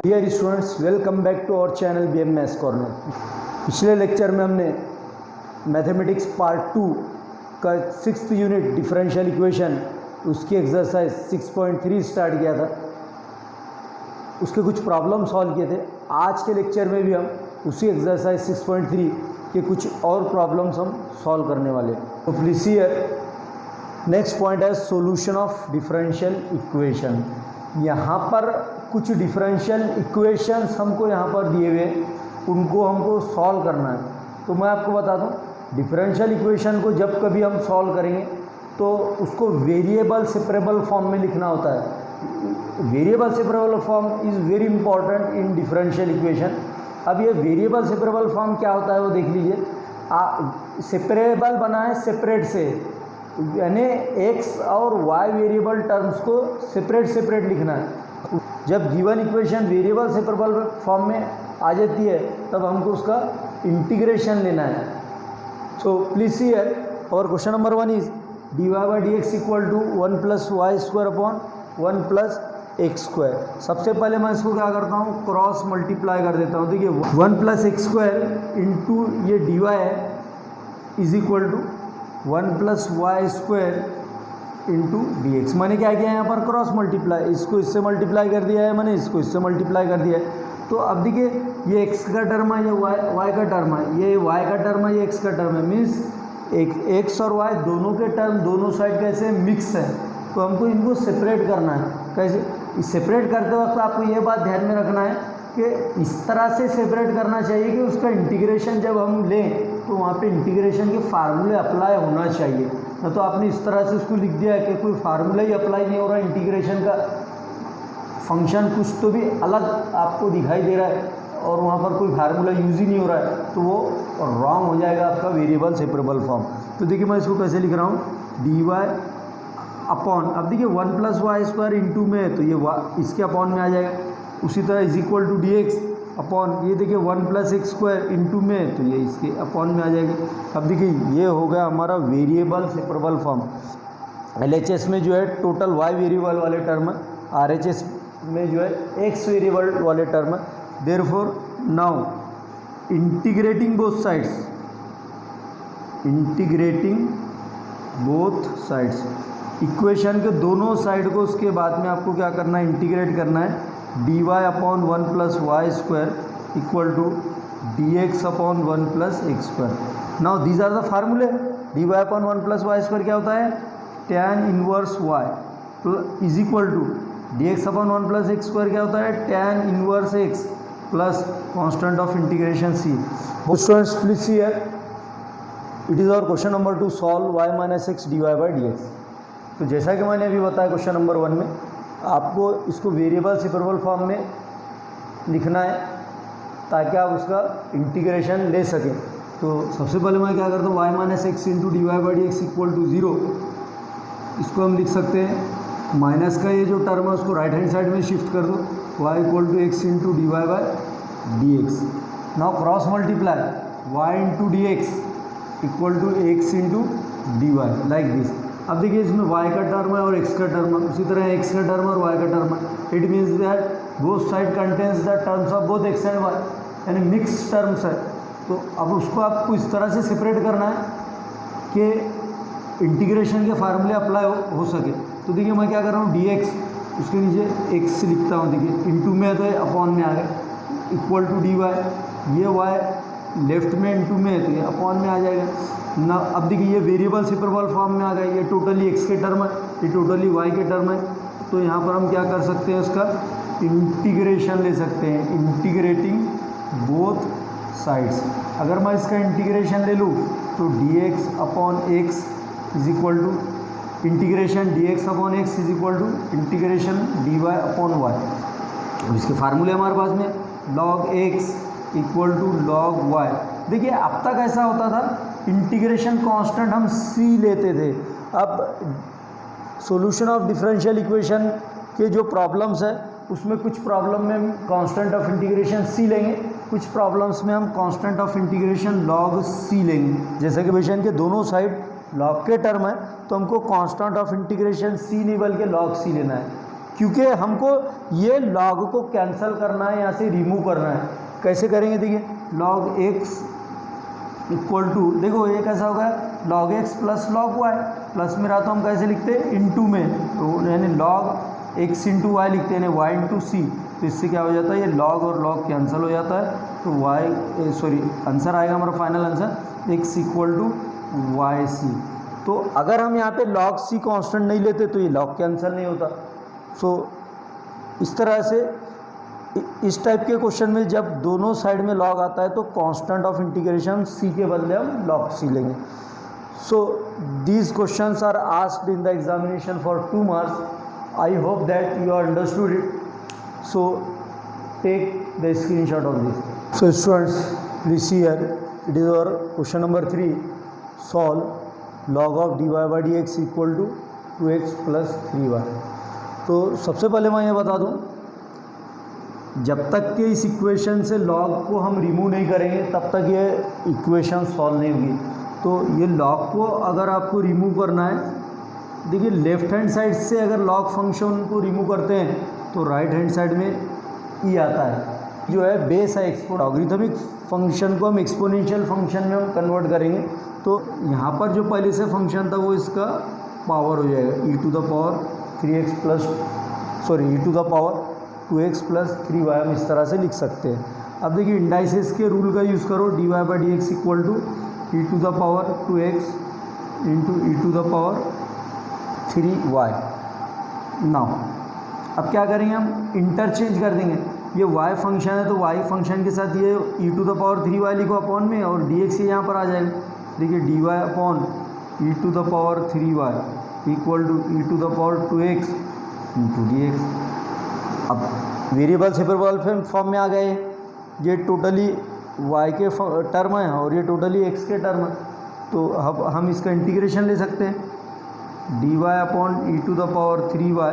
Dear students, welcome back to our channel BM maths corner. पिछले lecture में हमने mathematics part 2 का 6th unit differential equation उसकी exercise 6.3 start किया था। उसके कुछ प्रॉब्लम सॉल्व किए थे। आज के लेक्चर में भी हम उसी एक्सरसाइज 6.3 के कुछ और प्रॉब्लम्स हम सॉल्व करने वाले हैं। तो प्लीज हियर नेक्स्ट पॉइंट है सोल्यूशन ऑफ डिफरेंशियल इक्वेशन। यहाँ पर कुछ डिफरेंशियल इक्वेशंस हमको यहाँ पर दिए हुए, उनको हमको सॉल्व करना है। तो मैं आपको बता दूँ, डिफरेंशियल इक्वेशन को जब कभी हम सॉल्व करेंगे तो उसको वेरिएबल सेपरेबल फॉर्म में लिखना होता है। Variable separable form is very important in differential equation. अब ये वेरिएबल सेपरेबल फॉर्म क्या होता है वो देख लीजिए। सेपरेबल बना है सेपरेट से, यानी एक्स और वाई वेरिएबल टर्म्स को सेपरेट लिखना है। जब given equation variable separable form में आ जाती है तब हमको उसका इंटीग्रेशन लेना है। सो प्लीज सी हियर और question number 1 is dy by dx equal to 1 plus Y square upon 1 plus x square. सबसे पहले मैं इसको क्या करता हूँ, क्रॉस मल्टीप्लाई कर देता हूँ। देखिए 1 प्लस एक्स स्क्वायर इंटू ये dy है is equal to 1 plus Y square into D x. मैंने क्या किया यहाँ पर क्रॉस मल्टीप्लाई, इसको इससे मल्टीप्लाई कर दिया है, मैंने इसको इससे मल्टीप्लाई कर दिया है। तो अब देखिए ये x का टर्म है, ये y का टर्म है, ये y का टर्म है, ये x का टर्म है। मीन्स x और y दोनों के टर्म दोनों साइड कैसे मिक्स है, तो हमको इनको सेपरेट करना है। कैसे सेपरेट करते वक्त आपको ये बात ध्यान में रखना है कि इस तरह से सेपरेट करना चाहिए कि उसका इंटीग्रेशन जब हम लें तो वहाँ पे इंटीग्रेशन के फार्मूले अप्लाई होना चाहिए। न तो आपने इस तरह से उसको लिख दिया है कि कोई फार्मूला ही अप्लाई नहीं हो रहा, इंटीग्रेशन का फंक्शन कुछ तो भी अलग आपको दिखाई दे रहा है और वहाँ पर कोई फार्मूला यूज़ ही नहीं हो रहा है, तो वो रॉन्ग हो जाएगा आपका वेरिएबल सेपरेबल फॉर्म। तो देखिए मैं इसको कैसे लिख रहा हूँ, डी वाई अपॉन, अब देखिए 1 प्लस वाई स्क्वायर इंटू में है तो ये इसके अपॉन में आ जाएगा। उसी तरह is equal to D x upon, ये देखिए 1 प्लस एक्स स्क्वायर इंटू में है तो ये इसके अपॉन में आ जाएगा। अब देखिए ये हो गया हमारा वेरिएबल सेपरेबल फॉर्म। LHS में जो है टोटल y वेरिएबल वाले टर्म है, RHS में जो है x वेरिएबल वाले टर्म है। Therefore now integrating both sides, integrating both sides, equation के दोनों साइड को उसके बाद में आपको क्या करना है, इंटीग्रेट करना है। D Y upon 1 plus Y square equal to D x upon 1 plus x square. Now these are the फार्मूले। D Y upon 1 plus Y square क्या होता है, tan इनवर्स वाई, तो is equal to D x upon 1 plus x square क्या होता है, tan inverse X plus constant of integration C. Students please see here, it is our question number 2, solve y minus x d y by d x. तो जैसा कि मैंने अभी बताया question number 1 में आपको इसको वेरिएबल सेपरेबल फॉर्म में लिखना है ताकि आप उसका इंटीग्रेशन ले सकें। तो सबसे पहले मैं क्या करता हूँ, y minus x into d y by d x equal to 0, इसको हम लिख सकते हैं माइनस का ये जो टर्म है उसको राइट हैंड साइड में शिफ्ट कर दो, y equal to x into d y by d x. Now cross multiply y into D x equal to x into d y like this. अब देखिए इसमें y का term है और x का टर्म है, उसी तरह x का टर्म और y का टर्म है। It means that both side contains the terms of both x and y, यानी मिक्स टर्म्स है। तो अब उसको आपको इस तरह से सेपरेट करना है कि इंटीग्रेशन के फार्मूले अप्लाई हो सके। तो देखिए मैं क्या कर रहा हूँ, dx उसके नीचे x लिखता हूँ, देखिए इंटू में है तो अपॉन में आ गया, इक्वल टू dy, ये y लेफ्ट में इंटू में है तो ये अपॉन में आ जाएगा ना। अब देखिए ये वेरिएबल सेपरेबल फॉर्म में आ गया, ये टोटली x के टर्म है, ये टोटली y के टर्म है। तो यहाँ पर हम क्या कर सकते हैं, उसका इंटीग्रेशन ले सकते हैं, इंटीग्रेटिंग बोथ साइड्स। अगर मैं इसका इंटीग्रेशन ले लूँ तो dx upon x is equal to integration dx upon x is equal to integration dy upon y। इसके फार्मूले हमारे पास में log x equal to log y। देखिए अब तक ऐसा होता था, इंटीग्रेशन कांस्टेंट हम c लेते थे। अब सॉल्यूशन ऑफ डिफरेंशियल इक्वेशन के जो प्रॉब्लम्स है उसमें कुछ प्रॉब्लम में हम कांस्टेंट ऑफ इंटीग्रेशन c लेंगे, कुछ प्रॉब्लम्स में हम constant of integration log c लेंगे। जैसे कि इक्वेशन के दोनों साइड लॉग के टर्म है तो हमको कांस्टेंट ऑफ इंटीग्रेशन c नहीं बल्कि लॉग c लेना है। क्योंकि हमको ये लॉग को कैंसिल करना है, यहाँ से रिमूव करना है। कैसे करेंगे देखिए, लॉग एक्स इक्वल टू, देखो ये कैसा होगा, log x plus log y, plus में रहा तो हम कैसे लिखते हैं इंटू में, तो यानी लॉग एक्स इंटू वाई लिखते हैं, यानी वाई इंटू सी। तो इससे क्या हो जाता है, ये लॉग और लॉग कैंसिल हो जाता है, तो वाई सॉरी आंसर आएगा हमारा final answer x equal to y c. तो अगर हम यहाँ पे लॉग सी कांस्टेंट नहीं लेते तो ये लॉग कैंसिल नहीं होता। सो इस तरह से इस टाइप के क्वेश्चन में जब दोनों साइड में लॉग आता है तो कांस्टेंट ऑफ इंटीग्रेशन सी के बदले हम लॉग सी लेंगे। So these questions are asked in the examination for 2 marks. I hope that you are understood it. So take the screenshot of this. So students please see here, it is our question number 3, solve log of dy by d x equal to 2x plus 3y। तो सबसे पहले मैं ये बता दूं, जब तक कि इस इक्वेशन से log को हम रिमूव नहीं करेंगे तब तक ये इक्वेशन सॉल्व नहीं होगी। तो ये log को अगर आपको रिमूव करना है, देखिए लेफ्ट हैंड साइड से अगर log फंक्शन को रिमूव करते हैं तो राइट हैंड साइड में ई आता है, जो है बेस है एक्सपोनेंशियल। लॉगरिथमिक फंक्शन को हम एक्सपोनेंशियल फंक्शन में हम कन्वर्ट करेंगे, तो यहाँ पर जो पहले से फंक्शन था वो इसका पावर हो जाएगा e to the power 3x plus e to the power 2x plus 3y, हम इस तरह से लिख सकते हैं। अब देखिए इंडाइसेस के रूल का यूज़ करो, dy by d x equal to e to the power 2x into e to the power 3y। Now अब क्या करेंगे, हम इंटरचेंज कर देंगे, ये y फंक्शन है तो y फंक्शन के साथ ये ई टू द पावर 3y लिखो अपॉन में, और dx ये यहाँ पर आ जाएगा। देखिए dy upon e to the power 3y equal to e to the power 2x into dx। अब वेरिएबल सेपरेबल फॉर्म में आ गए, ये टोटली y के टर्म है और ये टोटली x के टर्म है, तो अब हम इसका इंटीग्रेशन ले सकते हैं। dy upon e to the power 3y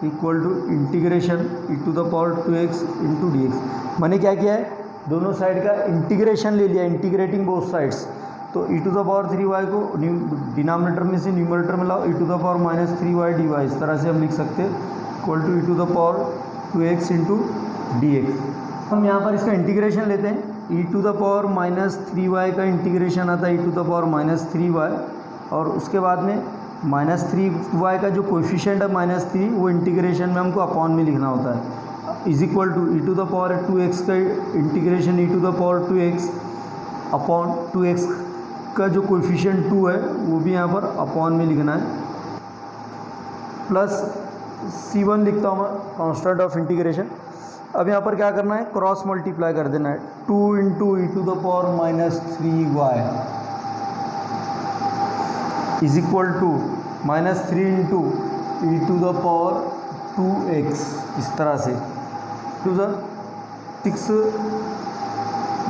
equal to integration e to the power 2x into D x. मैंने क्या किया है, दोनों साइड का इंटीग्रेशन ले लिया, इंटीग्रेटिंग बोथ साइड्स। तो ई टू द पावर 3y को डिनोमिनेटर में से न्यूमरेटर में लाओ, e to the power minus 3y dy, इस तरह से हम लिख सकते हैं equal to e to the power 2x into D X. हम यहाँ पर इसका इंटीग्रेशन लेते हैं, e to the power minus 3y का इंटीग्रेशन आता है e to the power minus 3y, और उसके बाद में माइनस 3y का जो कोएफिशिएंट है -3, वो इंटीग्रेशन में हमको अपॉन में लिखना होता है, is equal to e to the power 2x का integration e to the power 2x upon 2x का जो कोएफिशिएंट 2 है वो भी यहाँ पर अपॉन में लिखना है, प्लस c1 लिखता हूँ मैं कांस्टेंट ऑफ इंटीग्रेशन। अब यहाँ पर क्या करना है, क्रॉस मल्टीप्लाई कर देना है, 2 into e to the power minus 3y is equal to -3 into e to the power 2x, इस तरह से टू द 6।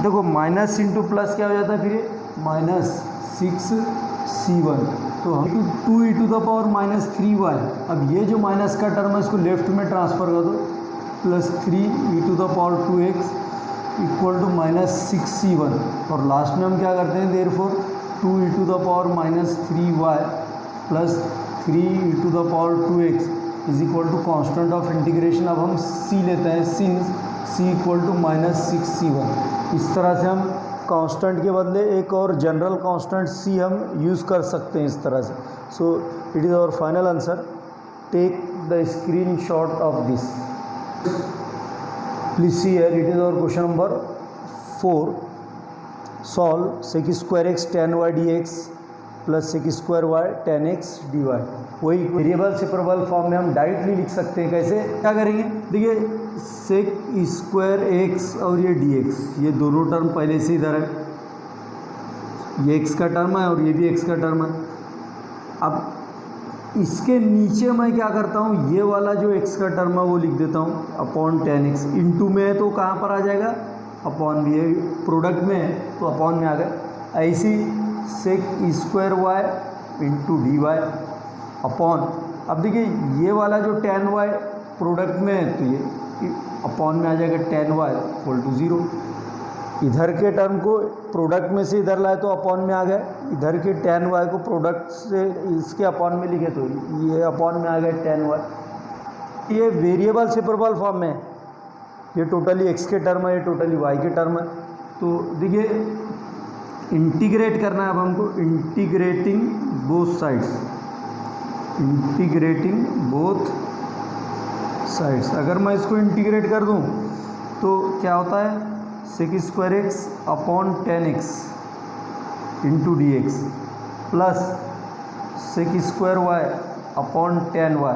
देखो माइनस इंटू प्लस क्या हो जाता है, फिर -6c1, तो हम 2 e to the power -3y। अब ये जो माइनस का टर्म है इसको लेफ्ट में ट्रांसफ़र कर दो, +3 e to the power 2x equal to -6c1, और लास्ट में हम क्या करते हैं, therefore 2 e to the power -3y plus 3 e to the power 2x is equal to constant of integration. अब हम c लेते हैं, since c equal to -6c1। इस तरह से हम कांस्टेंट के बदले एक और जनरल कांस्टेंट c हम यूज़ कर सकते हैं इस तरह से। So it is our final answer. Take the screen shot of this. Please see here, it is our question number 4, solve sec square x tan y dx plus sec square y tan x dy। वही variable separable form में हम directly लिख सकते हैं। कैसे, क्या करेंगे, देखिए sec स्क्वायर x और ये dx, ये दोनों टर्म पहले से इधर है, ये x का टर्म है और ये भी x का टर्म है। अब इसके नीचे मैं क्या करता हूँ, ये वाला जो x का टर्म है वो लिख देता हूँ अपॉन tan x, इंटू में है तो कहाँ पर आ जाएगा, अपॉन भी है, प्रोडक्ट में है तो अपॉन में आ गया। ऐसी sec square y into d Y upon, अब देखिए ये वाला जो tan y प्रोडक्ट में है तो ये अपॉन में आ जाएगा tan y इक्वल टू 0। इधर के टर्म को प्रोडक्ट में से इधर लाए तो अपॉन में आ गया, इधर के tan y को प्रोडक्ट से इसके अपॉन में लिखे तो ये अपॉन में आ गया tan y। ये वेरिएबल सेपरेबल फॉर्म में, ये टोटली x के टर्म है, ये टोटली y के टर्म है। तो देखिए इंटीग्रेट करना है अब हमको, integrating both sides, integrating both sides. अगर मैं इसको इंटीग्रेट कर दूं तो क्या होता है, sec square x upon 10x into D x plus sec square y upon 10y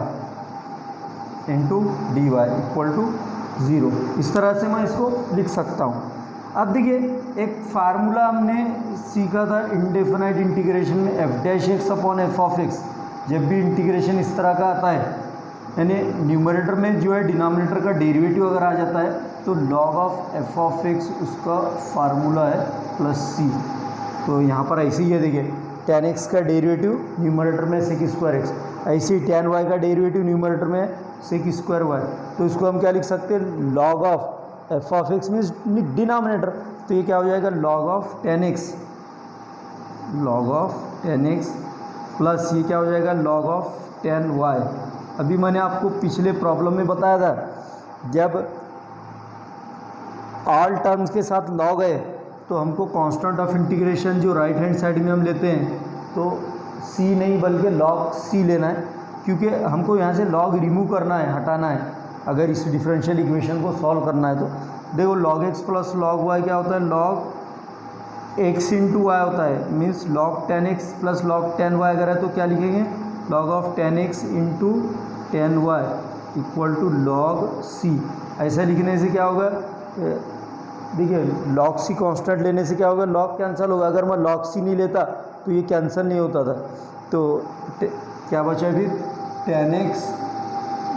into d y equal to 0। इस तरह से मैं इसको लिख सकता हूँ। अब देखिए एक फार्मूला हमने सीखा था इंडेफिनाइट इंटीग्रेशन में, F dash x upon F of x. जब भी इंटीग्रेशन इस तरह का आता है, यानी न्यूमरेटर में जो है डिनोमिनेटर का डेरिवेटिव अगर आ जाता है तो log of F of x उसका फार्मूला है प्लस सी। तो यहाँ पर ऐसे ही है, देखिए tan x का डेरिवेटिव न्यूमरेटर में सेक स्क्वायर एक्स, ऐसे ही tan y का डेरिवेटिव न्यूमरेटर में सेक स्क्वायर वाई। तो इसको हम क्या लिख सकते हैं, log of F of x means denominator, तो ये क्या हो जाएगा log of 10x, log of 10x plus ये क्या हो जाएगा लॉग ऑफ 10y। अभी मैंने आपको पिछले प्रॉब्लम में बताया था, जब ऑल टर्म्स के साथ लॉग है तो हमको कांस्टेंट ऑफ इंटीग्रेशन जो राइट हैंड साइड में हम लेते हैं तो c नहीं बल्कि लॉग c लेना है, क्योंकि हमको यहाँ से लॉग रिमूव करना है, हटाना है अगर इस डिफरेंशियल इक्वेशन को सॉल्व करना है। तो देखो log x plus log y क्या होता है, लॉग x इंटू वाई होता है, means log 10x plus log 10y अगर है तो क्या लिखेंगे, log of 10x into 10y equal to log c। ऐसा लिखने से क्या होगा, देखिए लॉग सी कांस्टेंट लेने से क्या होगा, लॉग कैंसिल होगा। अगर मैं लॉग सी नहीं लेता तो ये कैंसिल नहीं होता था। तो क्या बचा फिर, 10x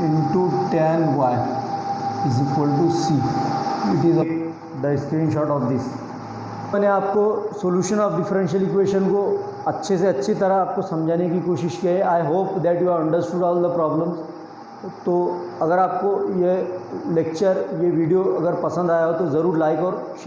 into 10y is equal to c. It is the screenshot of this. मैंने आपको सॉल्यूशन ऑफ डिफरेंशियल इक्वेशन को अच्छे से अच्छी तरह आपको समझाने की कोशिश की है। आई hope that you understood all the problems. तो अगर आपको ये लेक्चर, ये वीडियो अगर पसंद आया हो तो ज़रूर लाइक और शेयर